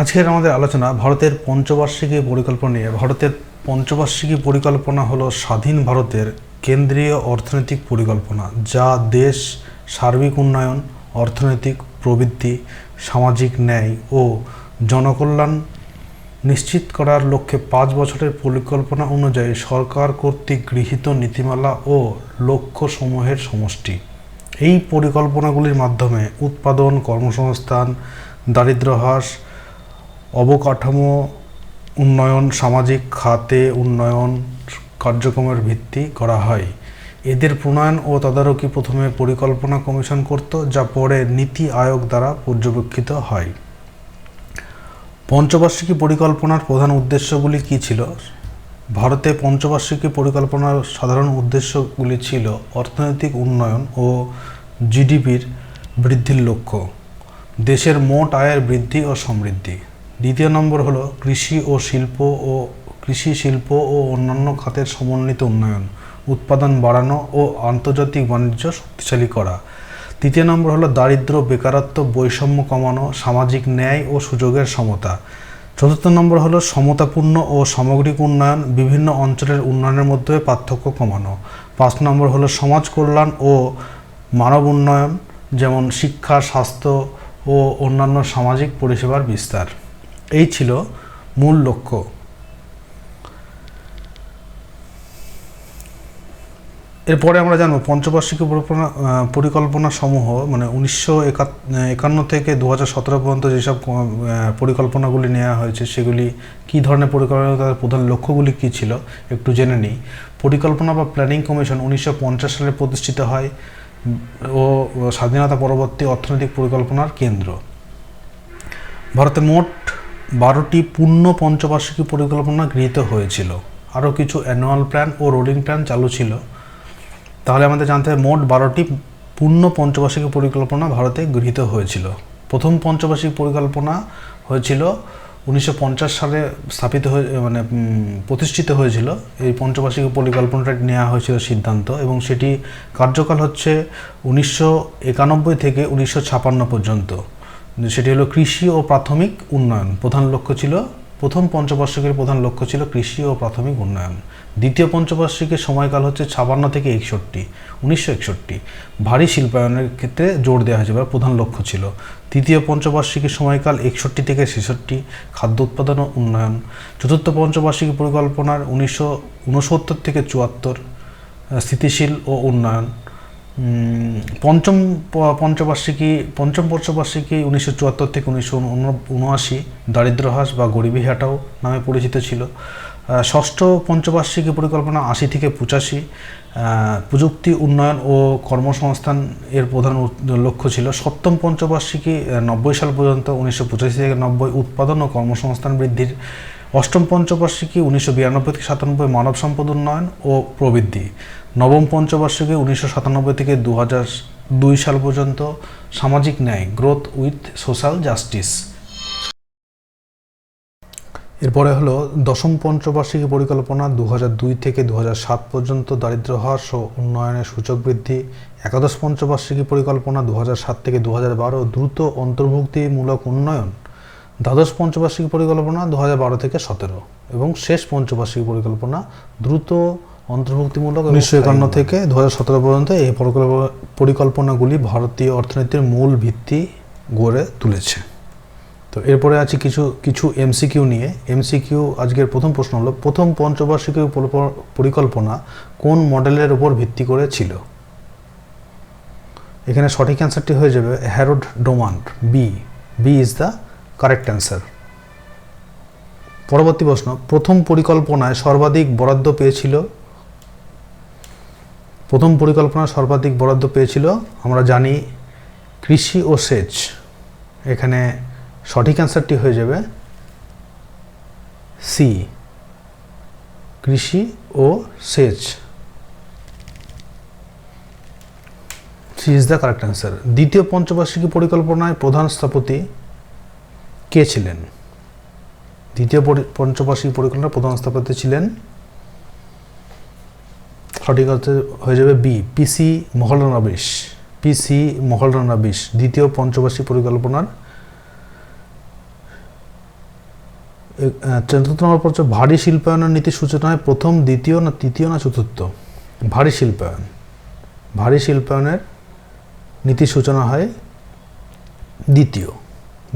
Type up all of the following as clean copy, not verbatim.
আজকের আমাদের আলোচনা ভারতের পঞ্চবার্ষিকী পরিকল্পনা নিয়ে। ভারতের পঞ্চবার্ষিকী পরিকল্পনা হলো স্বাধীন ভারতের কেন্দ্রীয় অর্থনৈতিক পরিকল্পনা, যা দেশ সার্বিক উন্নয়ন, অর্থনৈতিক প্রবৃদ্ধি, সামাজিক ন্যায় ও জনকল্যাণ নিশ্চিত করার লক্ষ্যে 5 বছরের পরিকল্পনা অনুযায়ী সরকার কর্তৃক গৃহীত নীতিমালা ও লক্ষ্যসমূহের সমষ্টি। এই পরিকল্পনাগুলির মাধ্যমে উৎপাদন, কর্মসংস্থান, দারিদ্র্য হ্রাস, অবকাঠামো উন্নয়ন, সামাজিক খাতে উন্নয়ন কার্যক্রমের ভিত্তি করা হয়। এদের প্রণয়ন ও তদারকি প্রথমে পরিকল্পনা কমিশন করত, যা পরে নীতি আয়োগ দ্বারা পর্যবেক্ষিত হয়। পঞ্চবার্ষিকী পরিকল্পনার প্রধান উদ্দেশ্যগুলি কী ছিল? ভারতে পঞ্চবার্ষিকী পরিকল্পনার সাধারণ উদ্দেশ্যগুলি ছিল অর্থনৈতিক উন্নয়ন ও জিডিপির বৃদ্ধির লক্ষ্য, দেশের মোট আয়ের বৃদ্ধি ও সমৃদ্ধি। দ্বিতীয় নম্বর হলো কৃষি শিল্প ও অন্যান্য খাতের সমন্বিত উন্নয়ন, উৎপাদন বাড়ানো ও আন্তর্জাতিক বাণিজ্য শক্তিশালী করা। তৃতীয় নম্বর হলো দারিদ্র্য, বেকারত্ব, বৈষম্য কমানো, সামাজিক ন্যায় ও সুযোগের সমতা। চতুর্থ নম্বর হলো সমতাপূর্ণ ও সামগ্রিক উন্নয়ন, বিভিন্ন অঞ্চলের উন্নয়নের মধ্যে পার্থক্য কমানো। 5 নম্বর হলো সমাজ কল্যাণ ও মানব উন্নয়ন, যেমন শিক্ষা, স্বাস্থ্য ও অন্যান্য সামাজিক পরিষেবার বিস্তার। এই ছিল মূল লক্ষ্য। এরপরে আমরা জানবো পঞ্চবার্ষিকী পরিকল্পনা সমূহ, মানে 1951 থেকে 2017 পর্যন্ত যেসব পরিকল্পনাগুলি নেওয়া হয়েছে সেগুলি কী ধরনের পরিকল্পনা, তাদের প্রধান লক্ষ্যগুলি কী ছিল একটু জেনে নিই। পরিকল্পনা বা প্ল্যানিং কমিশন 1950 সালে প্রতিষ্ঠিত হয় ও স্বাধীনতা পরবর্তী অর্থনৈতিক পরিকল্পনার কেন্দ্র। ভারতে মোট 12টি পূর্ণ পঞ্চবার্ষিকী পরিকল্পনা গৃহীত হয়েছিল। আরও কিছু অ্যানুয়াল প্ল্যান ও রোলিং প্ল্যান চালু ছিল। তাহলে আমাদের জানতে হবে মোট 12টি পূর্ণ পঞ্চবার্ষিকী পরিকল্পনা ভারতে গৃহীত হয়েছিল। প্রথম পঞ্চবার্ষিকী পরিকল্পনা হয়েছিল 1950 সালে প্রতিষ্ঠিত হয়েছিল। এই পঞ্চবার্ষিকী পরিকল্পনাটা নেওয়া হয়েছিল সিদ্ধান্ত, এবং সেটি কার্যকাল হচ্ছে 1991 থেকে 1956 পর্যন্ত। সেটি হলো কৃষি ও প্রাথমিক উন্নয়ন। প্রথম পঞ্চবার্ষিকীর প্রধান লক্ষ্য ছিল কৃষি ও প্রাথমিক উন্নয়ন। দ্বিতীয় পঞ্চবার্ষিকীর সময়কাল হচ্ছে 56 থেকে 1961। ভারী শিল্পায়নের ক্ষেত্রে জোর দেওয়া হয়েছে, প্রধান লক্ষ্য ছিল। তৃতীয় পঞ্চবার্ষিকীর সময়কাল 61 থেকে 66, খাদ্য উৎপাদন ও উন্নয়ন। চতুর্থ পঞ্চবার্ষিকী পরিকল্পনার 1969 থেকে 74, স্থিতিশীল ও উন্নয়ন। পঞ্চম পঞ্চবার্ষিকী 1974 থেকে 1979, দারিদ্র্য হ্রাস বা গরিবি হটাও নামে পরিচিত ছিল। ষষ্ঠ পঞ্চবার্ষিকী পরিকল্পনা 80 থেকে 85, প্রযুক্তি উন্নয়ন ও কর্মসংস্থান এর প্রধান লক্ষ্য ছিল। সপ্তম পঞ্চবার্ষিকী 90 সাল পর্যন্ত, 1985 থেকে 90, উৎপাদন ও কর্মসংস্থান বৃদ্ধির। অষ্টম পঞ্চবার্ষিকী 1992 থেকে 97, মানব সম্পদ উন্নয়ন ও প্রবৃদ্ধি। নবম পঞ্চবার্ষিকী 1997 থেকে 2002 সাল পর্যন্ত, সামাজিক ন্যায়, গ্রোথ উইথ সোশ্যাল জাস্টিস। এরপরে হলো দশম পঞ্চবার্ষিকী পরিকল্পনা 2002 থেকে 2007 পর্যন্ত, দারিদ্র্য হ্রাস ও উন্নয়নের সূচক বৃদ্ধি। একাদশ পঞ্চবার্ষিকী পরিকল্পনা 2007 থেকে 2012, দ্রুত অন্তর্ভুক্তিমূলক উন্নয়ন। দ্বাদশ পঞ্চবার্ষিকী পরিকল্পনা 2012 থেকে 17, এবং শেষ পঞ্চবার্ষিকী পরিকল্পনা দ্রুত অন্তর্ভুক্তিমূলক 1951 থেকে 2017 পর্যন্ত। এই পরিকল্পনাগুলি ভারতীয় অর্থনীতির মূল ভিত্তি গড়ে তুলেছে। তো এরপরে আছে কিছু এমসিকিউ নিয়ে। এমসিকিউ আজকের প্রথম প্রশ্ন হলো, প্রথম পঞ্চবার্ষিকী পরিকল্পনা কোন মডেলের উপর ভিত্তি করে ছিল? এখানে সঠিক অ্যান্সারটি হয়ে যাবে হ্যারোড ডোমান্ট, B is the correct answer. পরবর্তী প্রশ্ন, প্রথম পরিকল্পনায় সর্বাধিক বরাদ্দ পেয়েছিল আমরা জানি কৃষি ও সেচ। এখানে সঠিক অ্যান্সারটি হয়ে যাবে সি, কৃষি ও সেচ। C is the correct answer. দ্বিতীয় পঞ্চবার্ষিকী পরিকল্পনায় প্রধান স্থপতি কে ছিলেন? দ্বিতীয় পঞ্চবার্ষিকী পরিকল্পনার প্রধান স্থপতি ছিলেন, সঠিক হয়ে যাবে বি, পিসি মহলনাবিশ। দ্বিতীয় পঞ্চবার্ষিকী পরিকল্পনার চতুর্থ নম্বর হচ্ছে ভারী শিল্পায়নের নীতি সূচনা হয় প্রথম, দ্বিতীয় না তৃতীয় না চতুর্থ? ভারী শিল্পায়ন, ভারী শিল্পায়নের নীতি সূচনা হয় দ্বিতীয়।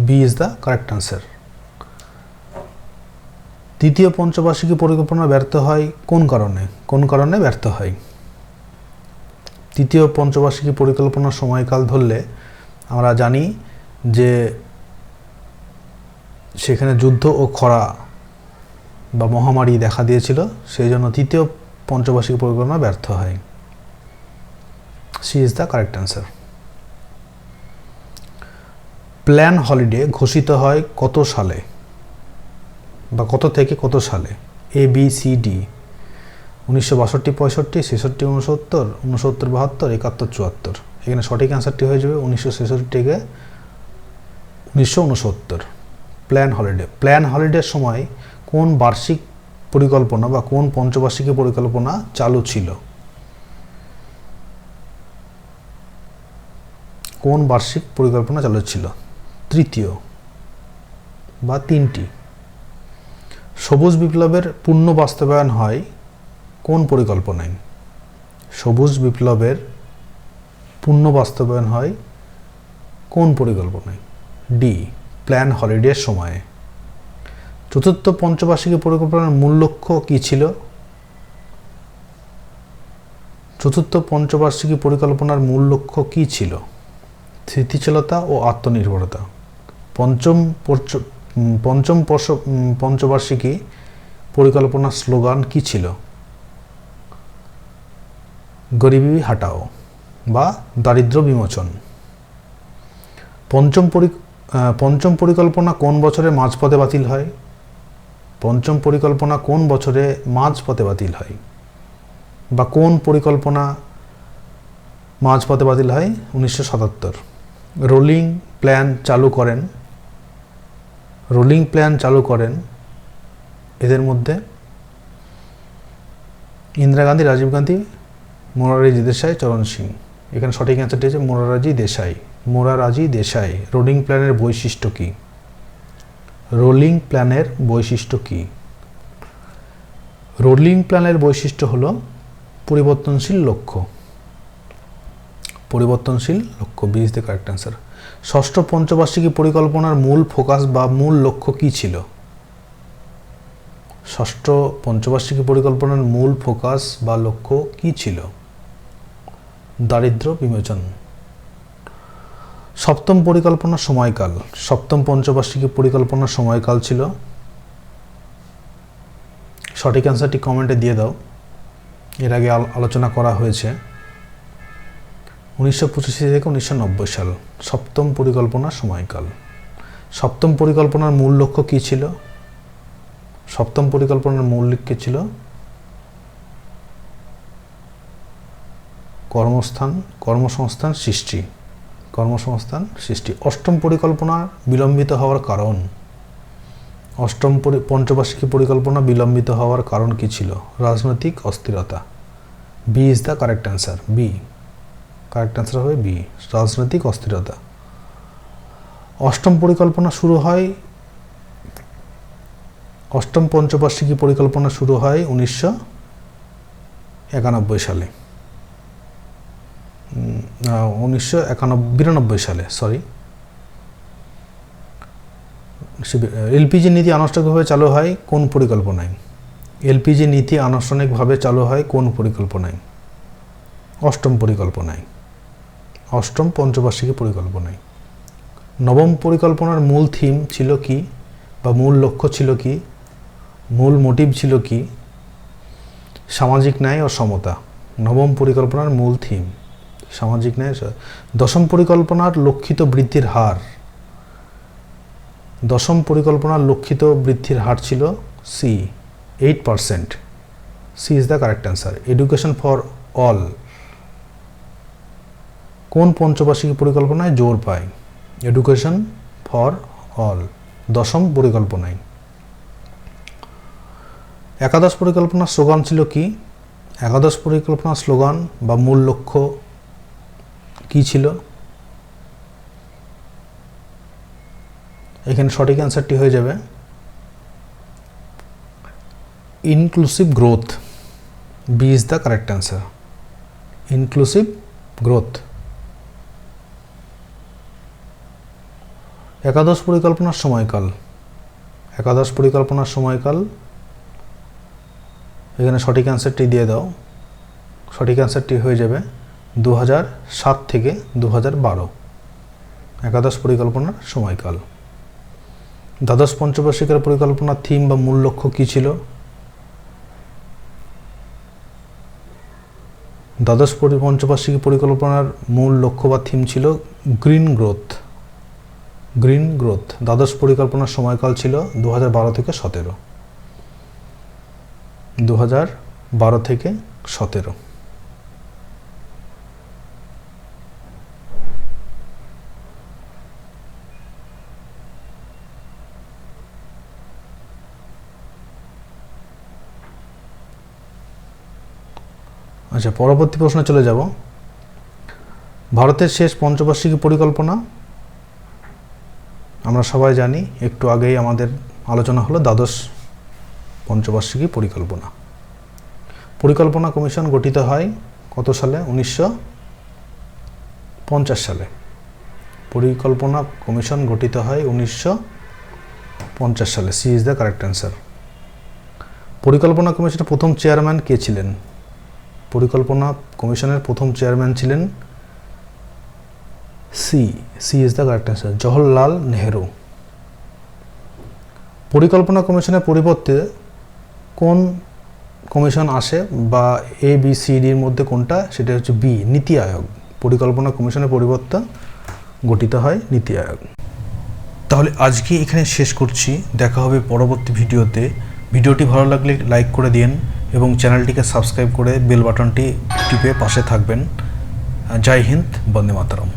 B is the correct answer. তৃতীয় পঞ্চবার্ষিকী পরিকল্পনা ব্যর্থ হয় কোন কারণে? কোন কারণে ব্যর্থ হয়? তৃতীয় পঞ্চবার্ষিকী পরিকল্পনার সময়কাল ধরলে আমরা জানি যে সেখানে যুদ্ধ ও খরা বা মহামারী দেখা দিয়েছিল, সেই জন্য তৃতীয় পঞ্চবার্ষিকী পরিকল্পনা ব্যর্থ হয়। C is the correct answer. Plan holiday ঘোষিত হয় কত সালে বা কত থেকে কত সালে? A B C D. 1962, 65, 66, 69, 69, 72, 71, 74। এখানে সঠিক অ্যান্সারটি হয়ে যাবে 1966 থেকে 1969। Plan holiday. প্ল্যান হলিডের সময় কোন বার্ষিক পরিকল্পনা বা কোন পঞ্চবার্ষিকী পরিকল্পনা চালু ছিল? কোন বার্ষিক পরিকল্পনা চালু ছিল? তৃতীয় বা তিনটি। সবুজ বিপ্লবের পূর্ণ বাস্তবায়ন হয় কোন পরিকল্পনায়? সবুজ বিপ্লবের পূর্ণ বাস্তবায়ন হয় কোন পরিকল্পনায়? ডি, প্ল্যান হলিডের সময়ে। চতুর্থ পঞ্চবার্ষিকী পরিকল্পনার মূল লক্ষ্য কী ছিল? চতুর্থ পঞ্চবার্ষিকী পরিকল্পনার মূল লক্ষ্য কী ছিল? স্থিতিশীলতা ও আত্মনির্ভরতা। পঞ্চম পঞ্চবার্ষিকী পরিকল্পনার স্লোগান কী ছিল? গরিবি হাটাও বা দারিদ্র্য বিমোচন। পঞ্চম পরিকল্পনা কোন বছরে মাঝপথে বাতিল হয়? পঞ্চম পরিকল্পনা কোন বছরে মাঝপথে বাতিল হয় বা কোন পরিকল্পনা মাঝপথে বাতিল হয়? 1977। রোলিং প্ল্যান চালু করেন এদের মধ্যে ইন্দিরা গান্ধী, রাজীব গান্ধী, মোরারজি দেশাই, চরণ সিং। এখানে সঠিক অ্যান্সারটি হচ্ছে মোরারজি দেশাই। রোলিং প্ল্যানের বৈশিষ্ট্য কী? রোলিং প্ল্যানের বৈশিষ্ট্য কী? রোলিং প্ল্যানের বৈশিষ্ট্য হলো পরিবর্তনশীল লক্ষ্য। পরিবর্তনশীল লক্ষ্য। B is the correct answer. ষষ্ঠ পঞ্চবার্ষিকী পরিকল্পনার মূল ফোকাস বা মূল লক্ষ্য কী ছিল? ষষ্ঠ পঞ্চবার্ষিকী পরিকল্পনার মূল ফোকাস বা লক্ষ্য কী ছিল? দারিদ্র্য বিমোচন। সপ্তম পরিকল্পনার সময়কাল। সপ্তম পঞ্চবার্ষিকী পরিকল্পনার সময়কাল ছিল, সঠিক অ্যান্সারটি কমেন্টে দিয়ে দাও, এর আগে আলোচনা করা হয়েছে। 1985 থেকে 1990 সাল সপ্তম পরিকল্পনার সময়কাল। সপ্তম পরিকল্পনার মূল লক্ষ্য কী ছিল? সপ্তম পরিকল্পনার মূল লক্ষ্য ছিল কর্মসংস্থান সৃষ্টি। অষ্টম পরিকল্পনা বিলম্বিত হওয়ার কারণ। অষ্টম পঞ্চবার্ষিকী পরিকল্পনা বিলম্বিত হওয়ার কারণ কী ছিল? রাজনৈতিক অস্থিরতা। B is the correct answer. B correct answer হবে বি, রাজনৈতিক অস্থিরতা। অষ্টম পঞ্চবার্ষিকী পরিকল্পনা শুরু হয় 1992 সালে। 1992 সালে, সরি। এলপিজি নীতি আনুষ্ঠানিকভাবে চালু হয় কোন পরিকল্পনায়? এলপিজি নীতি আনুষ্ঠানিকভাবে চালু হয় কোন পরিকল্পনায়? অষ্টম পরিকল্পনায়। অষ্টম পঞ্চবার্ষিকী পরিকল্পনায়। নবম পরিকল্পনার মূল থিম ছিল কি বা মূল লক্ষ্য ছিল কি? মূল মোটিভ ছিল কি? সামাজিক ন্যায় ও সমতা। নবম পরিকল্পনার মূল থিম সামাজিক ন্যায়। দশম পরিকল্পনার লক্ষিত বৃদ্ধির হার। দশম পরিকল্পনার লক্ষিত বৃদ্ধির হার ছিল C, 8%। C is the correct answer. Education for all কোন পঞ্চবার্ষিকী পরিকল্পনায় জোর পায়? এডুকেশন ফর অল দশম পরিকল্পনায়। একাদশ পরিকল্পনার স্লোগান ছিল কি? একাদশ পরিকল্পনার স্লোগান বা মূল লক্ষ্য কি ছিল? এখানে সঠিক অ্যান্সারটি হয়ে যাবে inclusive growth. B is the correct answer. Inclusive growth. একাদশ পরিকল্পনার সময়কাল। একাদশ পরিকল্পনার সময়কাল, এখানে সঠিক অ্যান্সারটি দিয়ে দাও। সঠিক অ্যান্সারটি হয়ে যাবে 2007 থেকে 2012। একাদশ পরিকল্পনার সময়কাল। দ্বাদশ পঞ্চবার্ষিকের পরিকল্পনার থিম বা মূল লক্ষ্য কী ছিল? দ্বাদশ পঞ্চবার্ষিকী পরিকল্পনার মূল লক্ষ্য বা থিম ছিল গ্রিন গ্রোথ। Green growth. দ্বাদশ পরিকল্পনার সময়কাল ছিল 2012 থেকে 17। 2012 থেকে 17। আচ্ছা, পরবর্তী প্রশ্নে চলে যাব। ভারতের শেষ পঞ্চবার্ষিকী পরিকল্পনা আমরা সবাই জানি, একটু আগেই আমাদের আলোচনা হলো দ্বাদশ পঞ্চবার্ষিকী পরিকল্পনা। পরিকল্পনা কমিশন গঠিত হয় কত সালে? 1950 সালে। পরিকল্পনা কমিশন গঠিত হয় 1950 সালে। C is the correct answer. পরিকল্পনা কমিশনের প্রথম চেয়ারম্যান কে ছিলেন? পরিকল্পনা কমিশনের প্রথম চেয়ারম্যান ছিলেন C is the correct answer, Jawaharlal Nehru. পরিকল্পনা কমিশনের পরিবর্তে কোন কমিশন আসে, বা এ বি সি ডির মধ্যে কোনটা? সেটা হচ্ছে বি, নীতি আয়োগ। পরিকল্পনা কমিশনের পরিবর্তে গঠিত হয় নীতি আয়োগ। তাহলে আজকে এখানে শেষ করছি, দেখা হবে পরবর্তী ভিডিওতে। ভিডিওটি ভালো লাগলে লাইক করে দিন এবং চ্যানেলটিকে সাবস্ক্রাইব করে বেল বাটনটি টিপে পাশে থাকবেন। জয় হিন্দ, বন্দে মাতরম।